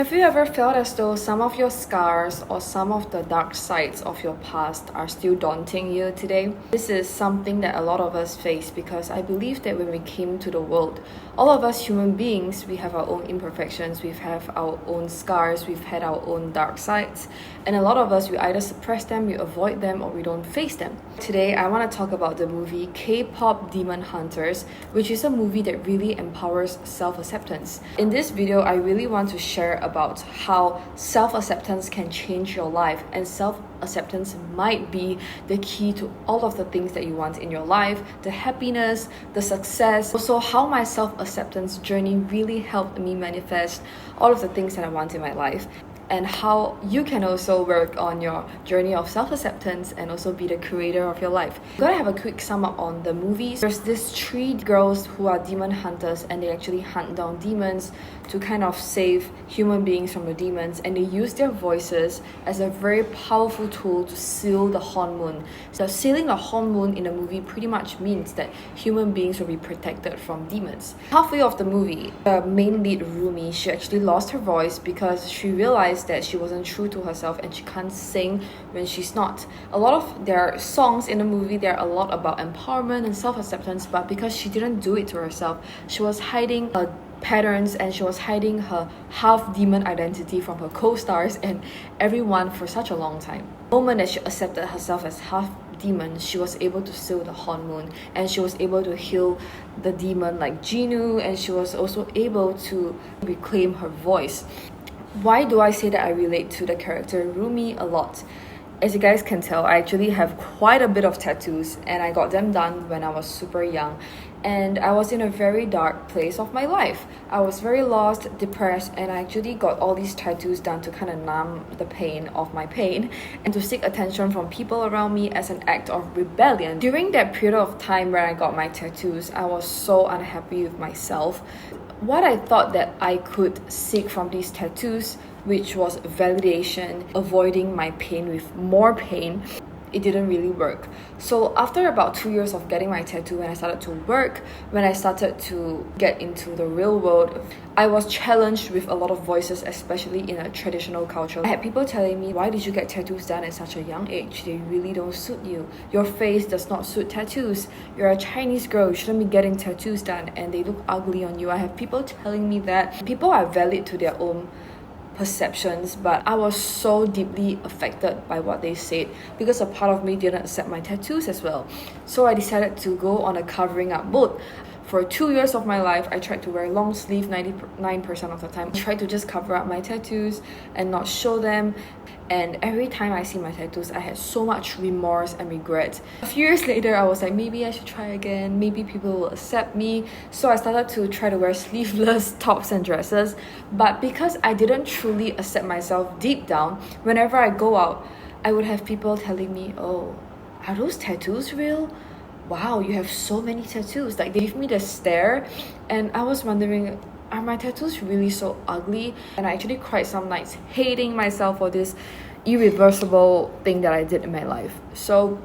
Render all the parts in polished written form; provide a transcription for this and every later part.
Have you ever felt as though some of your scars or some of the dark sides of your past are still daunting you today? This is something that a lot of us face because I believe that when we came to the world, all of us human beings, we have our own imperfections, we have our own scars, we've had our own dark sides, and a lot of us, we either suppress them, we avoid them, or we don't face them. Today, I want to talk about the movie K-pop Demon Hunters, which is a movie that really empowers self-acceptance. In this video, I really want to share about how self-acceptance can change your life, and self-acceptance might be the key to all of the things that you want in your life, the happiness, the success. Also, how my self-acceptance journey really helped me manifest all of the things that I want in my life, and how you can also work on your journey of self-acceptance and also be the creator of your life. I'm gonna have a quick sum up on the movies. There's these three girls who are demon hunters, and they actually hunt down demons to kind of save human beings from the demons, and they use their voices as a very powerful tool to seal the hormone. So sealing the hormone in the movie pretty much means that human beings will be protected from demons. Halfway of the movie, the main lead Rumi, she actually lost her voice because she realized that she wasn't true to herself and she can't sing when she's not. A lot of their songs in the movie, they're a lot about empowerment and self-acceptance, but because she didn't do it to herself, she was hiding her patterns and she was hiding her half demon identity from her co-stars and everyone for such a long time. The moment that she accepted herself as half demon, she was able to seal the hormone, and she was able to heal the demon like Jinu, and she was also able to reclaim her voice. Why do I say that I relate to the character Rumi a lot? As you guys can tell, I actually have quite a bit of tattoos, and I got them done when I was super young, and I was in a very dark place of my life. I was very lost, depressed, and I actually got all these tattoos done to kind of numb the pain of my pain and to seek attention from people around me as an act of rebellion. During that period of time when I got my tattoos, I was so unhappy with myself. What I thought that I could seek from these tattoos, which was validation, avoiding my pain with more pain, it didn't really work. So after about 2 years of getting my tattoo, when I started to work, when I started to get into the real world, I was challenged with a lot of voices, especially in a traditional culture. I had people telling me, why did you get tattoos done at such a young age? They really don't suit you. Your face does not suit tattoos. You're a Chinese girl, you shouldn't be getting tattoos done, and they look ugly on you. I have people telling me that. People are valid to their own perceptions, but I was so deeply affected by what they said because a part of me didn't accept my tattoos as well. So I decided to go on a covering up mode. For 2 years of my life, I tried to wear long sleeve 99% of the time. I tried to just cover up my tattoos and not show them. And every time I see my tattoos, I had so much remorse and regret. A few years later, I was like, maybe I should try again. Maybe people will accept me. So I started to try to wear sleeveless tops and dresses. But because I didn't truly accept myself deep down, whenever I go out, I would have people telling me, oh, are those tattoos real? Wow, you have so many tattoos. Like, they gave me the stare, and I was wondering, are my tattoos really so ugly? And I actually cried some nights hating myself for this irreversible thing that I did in my life. So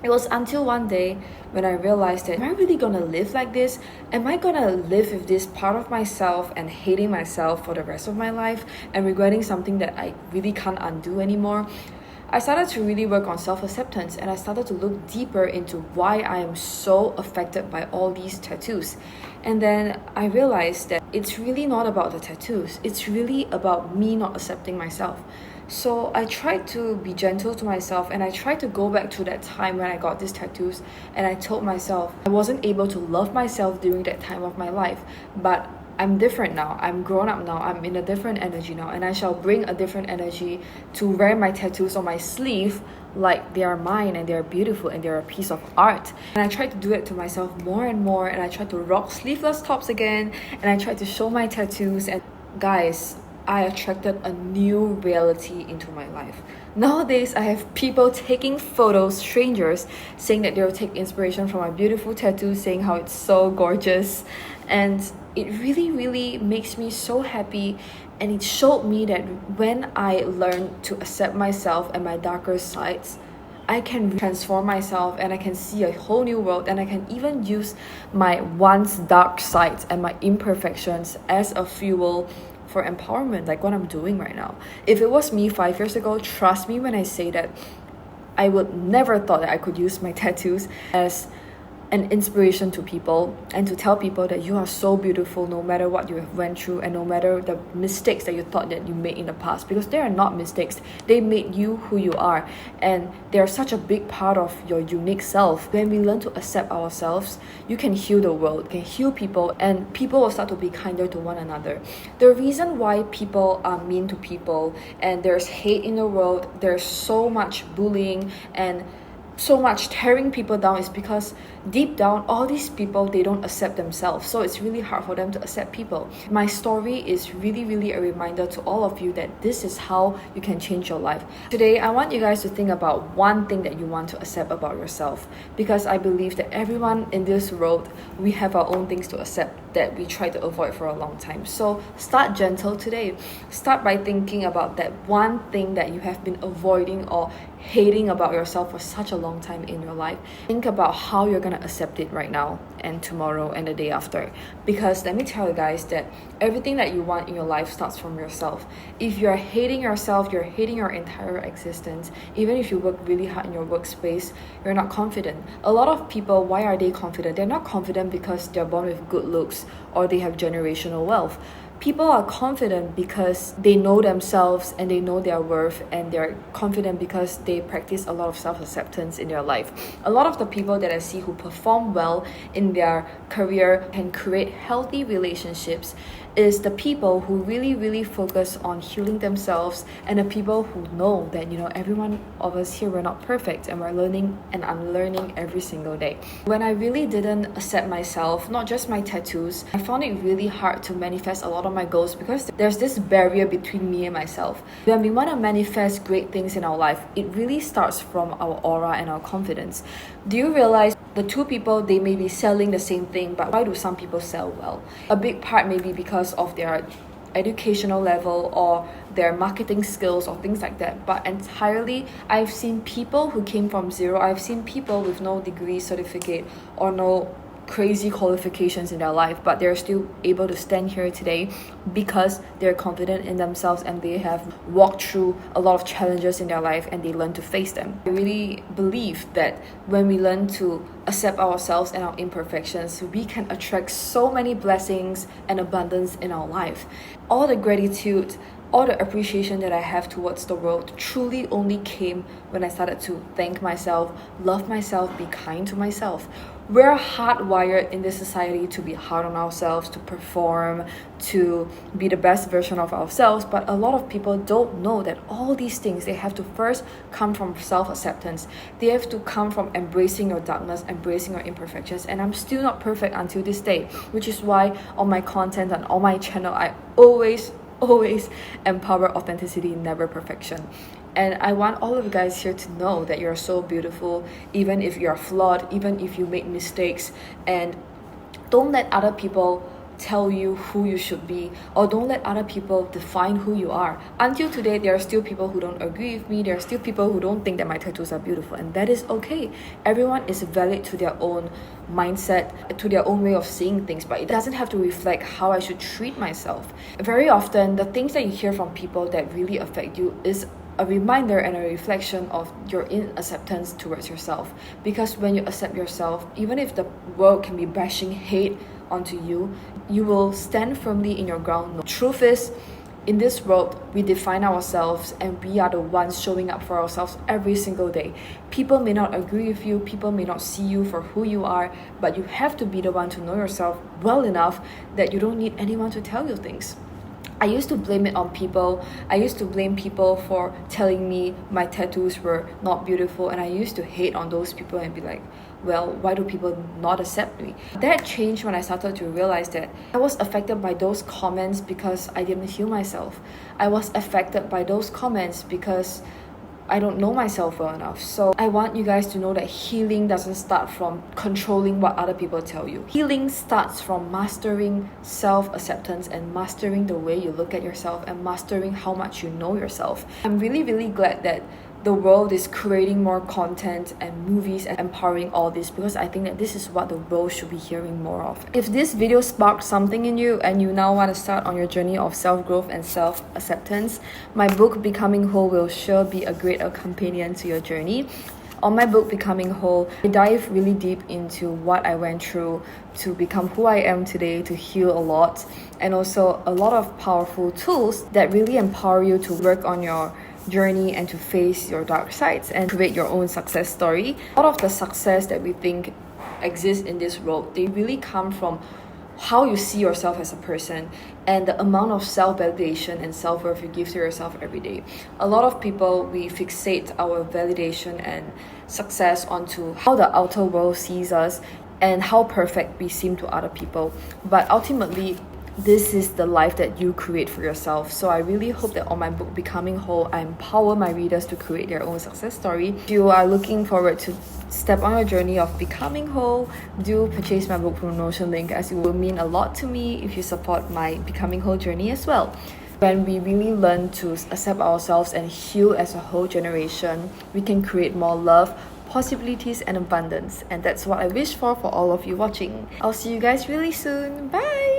it was until one day when I realized that, am I really gonna live like this? Am I gonna live with this part of myself and hating myself for the rest of my life and regretting something that I really can't undo anymore? I started to really work on self-acceptance, and I started to look deeper into why I am so affected by all these tattoos. And then I realized that it's really not about the tattoos. It's really about me not accepting myself. So I tried to be gentle to myself, and I tried to go back to that time when I got these tattoos, and I told myself I wasn't able to love myself during that time of my life, but I'm different now. I'm grown up now. I'm in a different energy now, and I shall bring a different energy to wear my tattoos on my sleeve like they are mine and they're beautiful and they're a piece of art. And I tried to do it to myself more and more, and I tried to rock sleeveless tops again, and I tried to show my tattoos. And guys, I attracted a new reality into my life. Nowadays, I have people taking photos, strangers, saying that they'll take inspiration from my beautiful tattoo, saying how it's so gorgeous. And it really makes me so happy, and it showed me that when I learn to accept myself and my darker sides, I can transform myself and I can see a whole new world, and I can even use my once dark sides and my imperfections as a fuel for empowerment, like what I'm doing right now. If it was me 5 years ago, trust me when I say that I would never thought that I could use my tattoos as an inspiration to people and to tell people that you are so beautiful no matter what you have went through and no matter the mistakes that you thought that you made in the past, because they are not mistakes. They made you who you are, and they are such a big part of your unique self. When we learn to accept ourselves, you can heal the world, you can heal people, and people will start to be kinder to one another. The reason why people are mean to people and there's hate in the world, there's so much bullying and so much tearing people down is because deep down all these people, they don't accept themselves, so it's really hard for them to accept people. My story is really a reminder to all of you that this is how you can change your life. Today I want you guys to think about one thing that you want to accept about yourself, because I believe that everyone in this world, we have our own things to accept that we try to avoid for a long time. So start gentle today. Start by thinking about that one thing that you have been avoiding or hating about yourself for such a long time in your life. Think about how you're gonna accept it right now and tomorrow and the day after, because let me tell you guys that everything that you want in your life starts from yourself. If you're hating yourself, you're hating your entire existence. Even if you work really hard in your workspace, you're not confident. A lot of people, why are they confident? They're not confident because they're born with good looks or they have generational wealth. People are confident because they know themselves and they know their worth, and they're confident because they practice a lot of self-acceptance in their life. A lot of the people that I see who perform well in their career and create healthy relationships is the people who really focus on healing themselves, and the people who know that, every one of us here, we're not perfect and we're learning and unlearning every single day. When I really didn't accept myself, not just my tattoos, I found it really hard to manifest a lot of my goals because there's this barrier between me and myself. When we want to manifest great things in our life, it really starts from our aura and our confidence. Do you realize the two people, they may be selling the same thing, but why do some people sell well? A big part may be because of their educational level or their marketing skills or things like that, but entirely I've seen people who came from zero. I've seen people with no degree, certificate, or no crazy qualifications in their life, but they're still able to stand here today because they're confident in themselves and they have walked through a lot of challenges in their life and they learn to face them. I really believe that when we learn to accept ourselves and our imperfections, we can attract so many blessings and abundance in our life. All the gratitude, all the appreciation that I have towards the world truly only came when I started to thank myself, love myself, be kind to myself. We're hardwired in this society to be hard on ourselves, to perform, to be the best version of ourselves, but a lot of people don't know that all these things, they have to first come from self-acceptance. They have to come from embracing your darkness, embracing your imperfections, and I'm still not perfect until this day, which is why on my content and on my channel, I always empower authenticity, never perfection. And I want all of you guys here to know that you're so beautiful, even if you're flawed, even if you make mistakes. And don't let other people tell you who you should be, or don't let other people define who you are. Until today, there are still people who don't agree with me. There are still people who don't think that my tattoos are beautiful, and that is okay. Everyone is valid to their own mindset, to their own way of seeing things, but it doesn't have to reflect how I should treat myself. Very often, the things that you hear from people that really affect you is a reminder and a reflection of your acceptance towards yourself. Because when you accept yourself, even if the world can be bashing hate onto you, you will stand firmly in your ground. Truth is, in this world, we define ourselves and we are the ones showing up for ourselves every single day. People may not agree with you, people may not see you for who you are, but you have to be the one to know yourself well enough that you don't need anyone to tell you things. I used to blame it on people. I used to blame people for telling me my tattoos were not beautiful, and I used to hate on those people and be like, well, why do people not accept me? That changed when I started to realize that I was affected by those comments because I didn't heal myself. I was affected by those comments because I don't know myself well enough. So I want you guys to know that healing doesn't start from controlling what other people tell you. Healing starts from mastering self-acceptance and mastering the way you look at yourself and mastering how much you know yourself. I'm really glad that the world is creating more content and movies and empowering all this, because I think that this is what the world should be hearing more of. If this video sparked something in you and you now want to start on your journey of self-growth and self-acceptance, my book Becoming Whole will sure be a great companion to your journey. On my book Becoming Whole, I dive really deep into what I went through to become who I am today, to heal a lot, and also a lot of powerful tools that really empower you to work on your journey and to face your dark sides and create your own success story. A lot of the success that we think exists in this world, they really come from how you see yourself as a person and the amount of self-validation and self-worth you give to yourself every day. A lot of people, we fixate our validation and success onto how the outer world sees us and how perfect we seem to other people. But ultimately, this is the life that you create for yourself. So I really hope that on my book Becoming Whole, I empower my readers to create their own success story. If you are looking forward to step on your journey of becoming whole, do purchase my book promotion link, as it will mean a lot to me if you support my Becoming Whole journey as well. When we really learn to accept ourselves and heal as a whole generation, we can create more love, possibilities and abundance, and that's what I wish for all of you watching. I'll see you guys really soon. Bye.